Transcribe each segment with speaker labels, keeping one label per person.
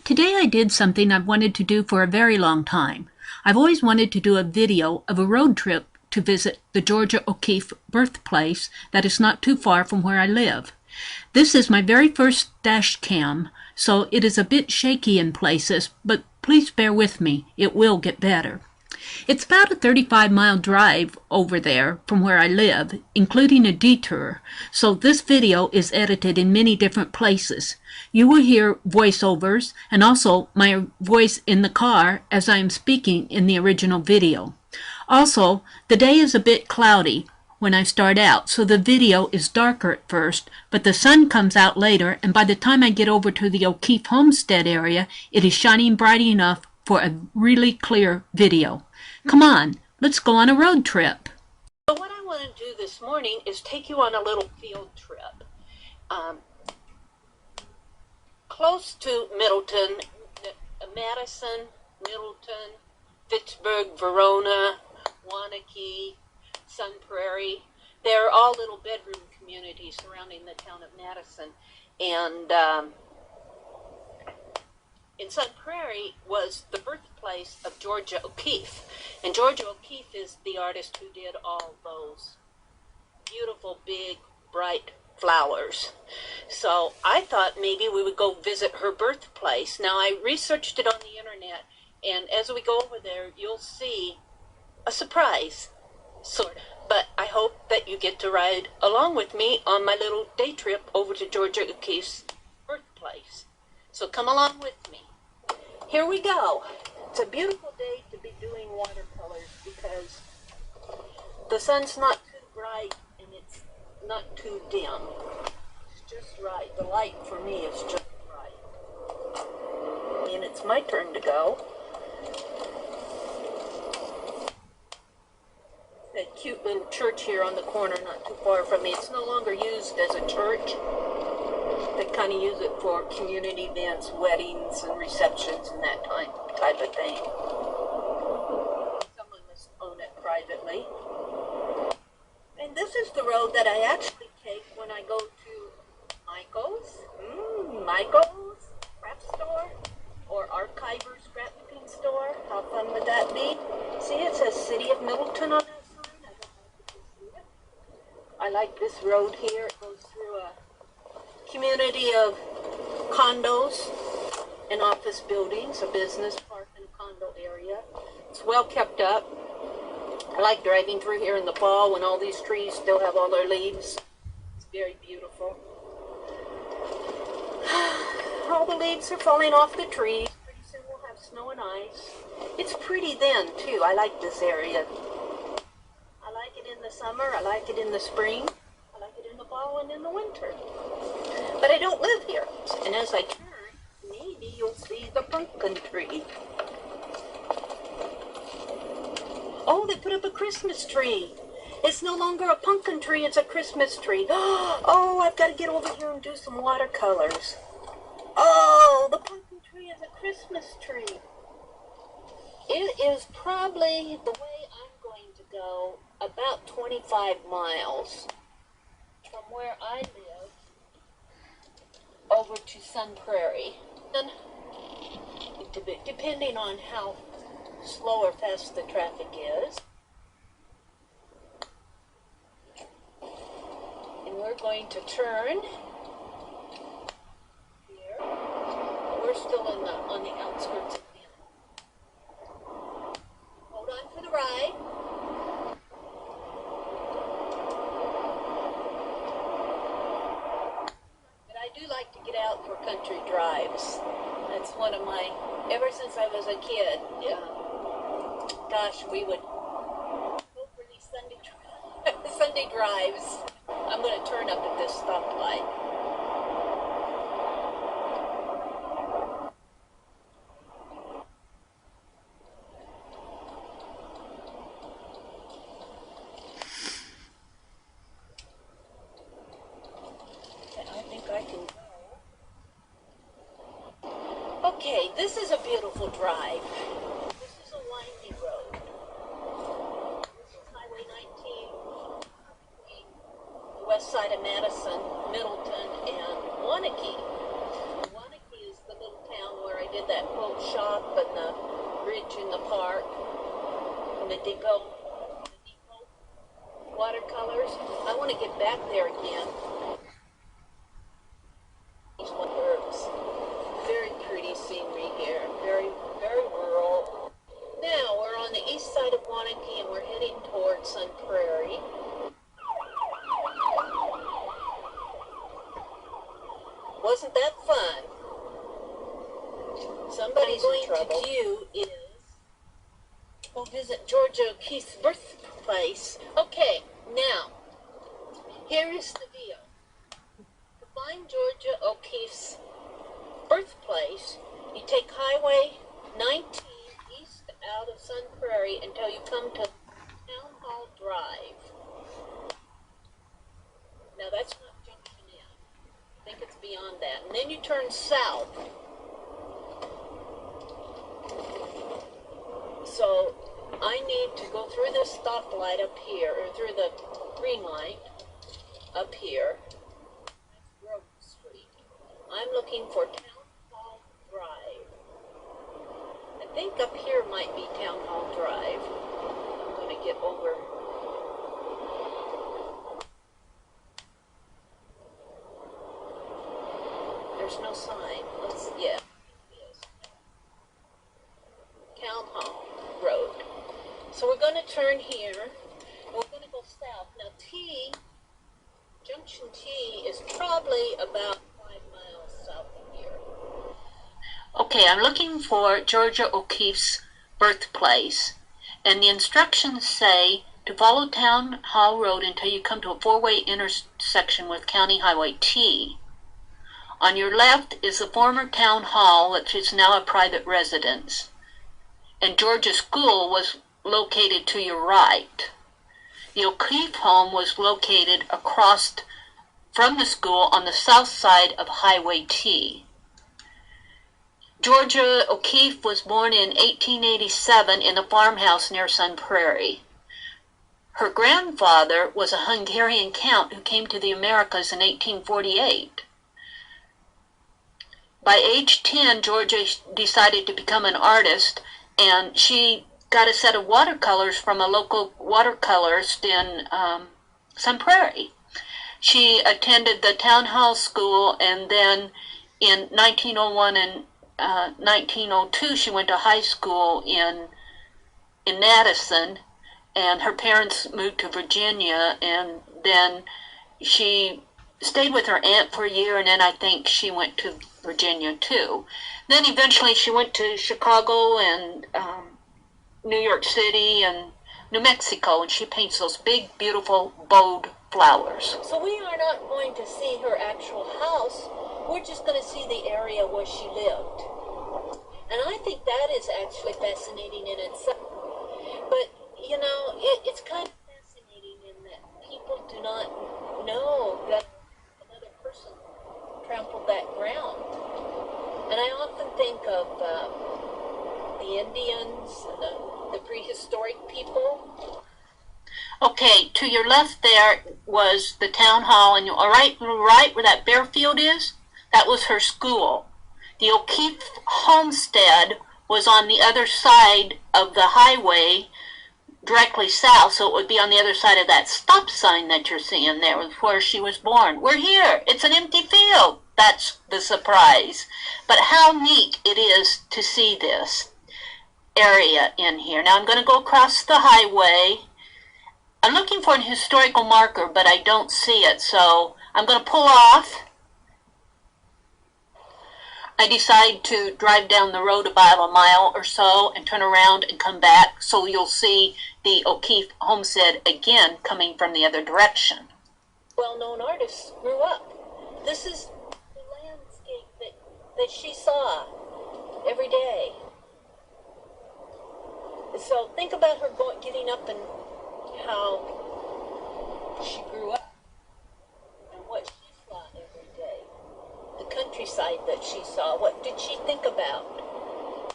Speaker 1: Today I did something I've wanted to do for a very long time. I've always wanted to do a video of a road trip to visit the Georgia O'Keeffe birthplace that is not too far from where I live. This is my very first dash cam, so it is a bit shaky in places, but please bear with me, it will get better. It's about a 35-mile drive over there from where I live, including a detour, so this video is edited in many different places. You will hear voiceovers and also my voice in the car as I am speaking in the original video. Also, the day is a bit cloudy when I start out, so the video is darker at first, but the sun comes out later, and by the time I get over to the O'Keeffe homestead area, it is shining bright enough for a really clear video. Come on, let's go on a road trip.
Speaker 2: So what I want to do this morning is take you on a little field trip. Close to Middleton, Madison, Middleton, Fitchburg, Verona, Waunakee, Sun Prairie. They're all little bedroom communities surrounding the town of Madison. And in Sun Prairie was the birthplace of Georgia O'Keeffe. And Georgia O'Keeffe is the artist who did all those beautiful, big, bright flowers. So I thought maybe we would go visit her birthplace. Now, I researched it on the internet, and as we go over there, you'll see a surprise, sort of. But I hope that you get to ride along with me on my little day trip over to Georgia O'Keeffe's birthplace. So come along with me. Here we go. It's a beautiful day to be doing watercolors because the sun's not too bright and it's not too dim. It's just right. The light for me is just right. And it's my turn to go. That cute little church here on the corner, not too far from me. It's no longer used as a church. They kind of use it for community events, weddings, and receptions, and that type of thing. Someone must own it privately. And this is the road that I actually take when I go to Michael's craft store, or Archiver's scrapbooking store. How fun would that be? See, it says City of Middleton on that sign. I don't know if you can see it. I like this road here. It goes through a community of condos and office buildings, a business park and a condo area. It's well kept up. I like driving through here in the fall when all these trees still have all their leaves. It's very beautiful. All the leaves are falling off the trees. Pretty soon we'll have snow and ice. It's pretty then, too. I like this area. I like it in the summer. I like it in the spring. I like it in the fall and in the winter. But I don't live here. And as I turn, maybe you'll see the pumpkin tree. Oh, they put up a Christmas tree. It's no longer a pumpkin tree, it's a Christmas tree. Oh, I've got to get over here and do some watercolors. Oh, the pumpkin tree is a Christmas tree. It is probably the way I'm going to go about 25 miles from where I live over to Sun Prairie. And depending on how slow or fast the traffic is. And we're going to turn here. We're still on the outskirts of town. Hold on for the ride. But I do like to get out for country drives. That's one of my, ever since I was a kid, gosh, we would go for these Sunday drives. I'm going to turn up at this stoplight. I think I can go. Okay, this is a beautiful drive. This is a windy road. This is Highway 19, the west side of Madison, Middleton, and Waunakee. Waunakee is the little town where I did that quote shop and the bridge in the park and the depot watercolors. I want to get back there again. These herbs. Very pretty scenery here. Very, very rural. Now we're on the east side of Waunakee and we're heading towards Sun Prairie. Wasn't that fun? Somebody's in trouble. To do is we'll visit Georgia O'Keeffe's birthplace. Okay, now here is the deal. To find Georgia O'Keeffe's birthplace, you take Highway 19 east out of Sun Prairie until you come to Town Hall Drive. Now that's not Junction N. I think it's beyond that. And then you turn south. So I need to go through this stoplight up here, or through the green light up here. That's Grove Street. I'm looking for Town Hall Drive. I think up here might be Town Hall Drive. I'm going to get over. There's no sign. Yeah. Town Hall Road. So we're going to turn here, and we're going to go south. Now Junction T is probably about 5 miles south of here. Okay, I'm looking for Georgia O'Keeffe's birthplace, and the instructions say to follow Town Hall Road until you come to a four-way intersection with County Highway T. On your left is the former town hall, which is now a private residence. And Georgia School was located to your right. The O'Keeffe home was located across from the school on the south side of Highway T. Georgia O'Keeffe was born in 1887 in a farmhouse near Sun Prairie. Her grandfather was a Hungarian count who came to the Americas in 1848. By age 10, Georgia decided to become an artist, and she got a set of watercolors from a local watercolorist in Sun Prairie. She attended the town hall school, and then in 1901 and 1902 she went to high school in Madison, and her parents moved to Virginia, and then she stayed with her aunt for a year, and then I think she went to Virginia too. Then eventually she went to Chicago and New York City and New Mexico, and she paints those big, beautiful, bold flowers. So we are not going to see her actual house. We're just going to see the area where she lived. And I think that is actually fascinating in itself. But, you know, it's kind of fascinating in that people do not know that another person trampled that ground. And I often think of the Indians and the prehistoric people. Okay, to your left there was the town hall, and right where that bare field is, that was her school. The O'Keeffe homestead was on the other side of the highway, directly south, so it would be on the other side of that stop sign that you're seeing there, where she was born. We're here. It's an empty field. That's the surprise. But how neat it is to see this area in here. Now I'm going to go across the highway. I'm looking for an historical marker, but I don't see it, so I'm going to pull off. I decide to drive down the road about a mile or so and turn around and come back, so you'll see the O'Keeffe homestead again coming from the other direction. Well-known artists grew up. This is the landscape that she saw every day. So think about her getting up and how she grew up and what she saw every day. The countryside that she saw. What did she think about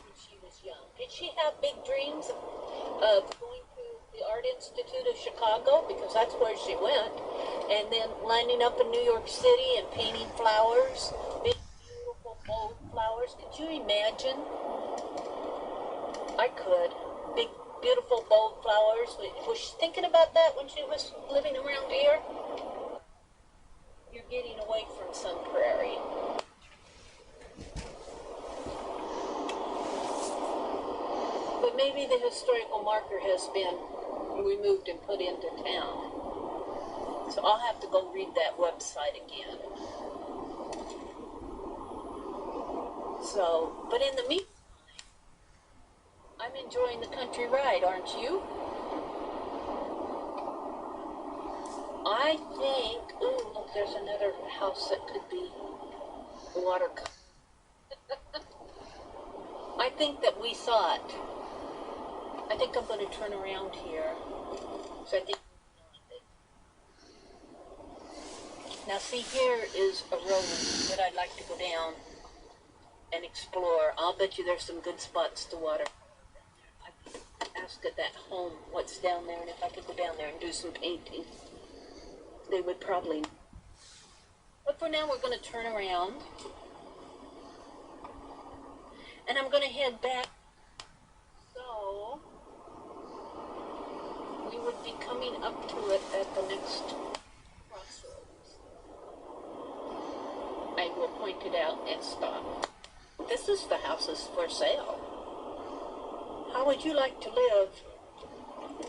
Speaker 2: when she was young? Did she have big dreams of going to the Art Institute of Chicago, because that's where she went, and then lining up in New York City and painting flowers, big beautiful bold flowers. Could you imagine? I could. Big, beautiful, bold flowers. Was she thinking about that when she was living around here? You're getting away from Sun Prairie. But maybe the historical marker has been removed and put into town. So I'll have to go read that website again. So, but in the meantime, I'm enjoying the country ride, aren't you? I think, ooh, look, there's another house that could be watercolor. I think that we saw it. I think I'm going to turn around here. So I think. Now see, here is a road that I'd like to go down and explore. I'll bet you there's some good spots to water. I asked at that home what's down there, and if I could go down there and do some painting, they would probably. But for now, we're going to turn around, and I'm going to head back. So we would be coming up to it at the next crossroads. I will point it out and stop. This is the houses for sale. How would you like to live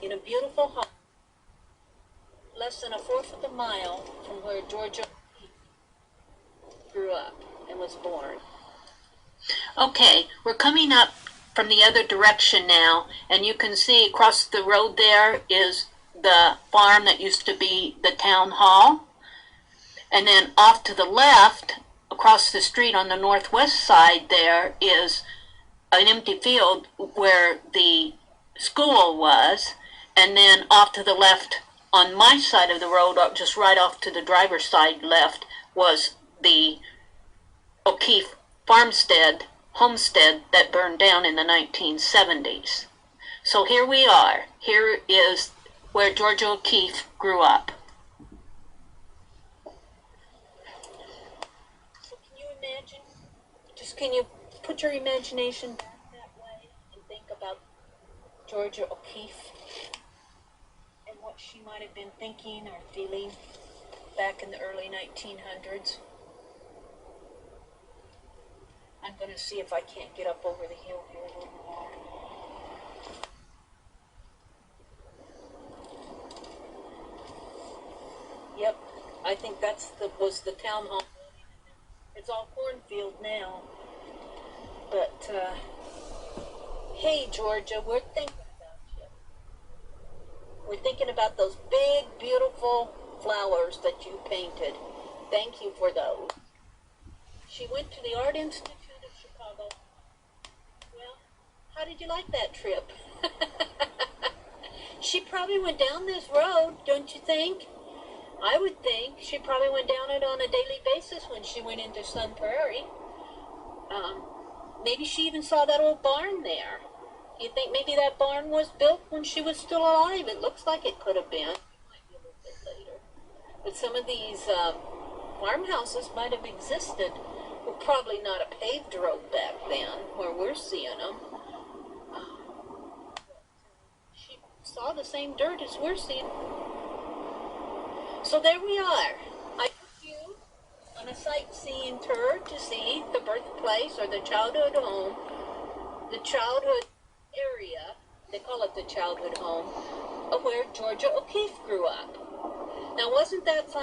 Speaker 2: in a beautiful home less than a fourth of a mile from where Georgia grew up and was born?
Speaker 1: Okay, we're coming up from the other direction now, and you can see across the road there is the farm that used to be the town hall. And then off to the left, across the street on the northwest side, there is an empty field where the school was. And then off to the left, on my side of the road, just right off to the driver's side left, was the O'Keefe homestead that burned down in the 1970s. So here we are. Here is where Georgia O'Keefe grew up.
Speaker 2: Can you put your imagination back that way and think about Georgia O'Keefe and what she might have been thinking or feeling back in the early 1900s? I'm going to see if I can't get up over the hill here a little more. Yep, I think was the town hall. It's all cornfield now. But, hey, Georgia, we're thinking about you. We're thinking about those big, beautiful flowers that you painted. Thank you for those. She went to the Art Institute of Chicago. Well, how did you like that trip? She probably went down this road, don't you think? I would think she probably went down it on a daily basis when she went into Sun Prairie. Maybe she even saw that old barn there. You think maybe that barn was built when she was still alive? It looks like it could have been. It might be a little bit later. But some of these farmhouses might have existed. Well, probably not a paved road back then where we're seeing them. She saw the same dirt as we're seeing. So there we are. I took you on a sightseeing tour to see the birthplace or the childhood home, the childhood area, they call it the childhood home, of where Georgia O'Keefe grew up. Now, wasn't that fun?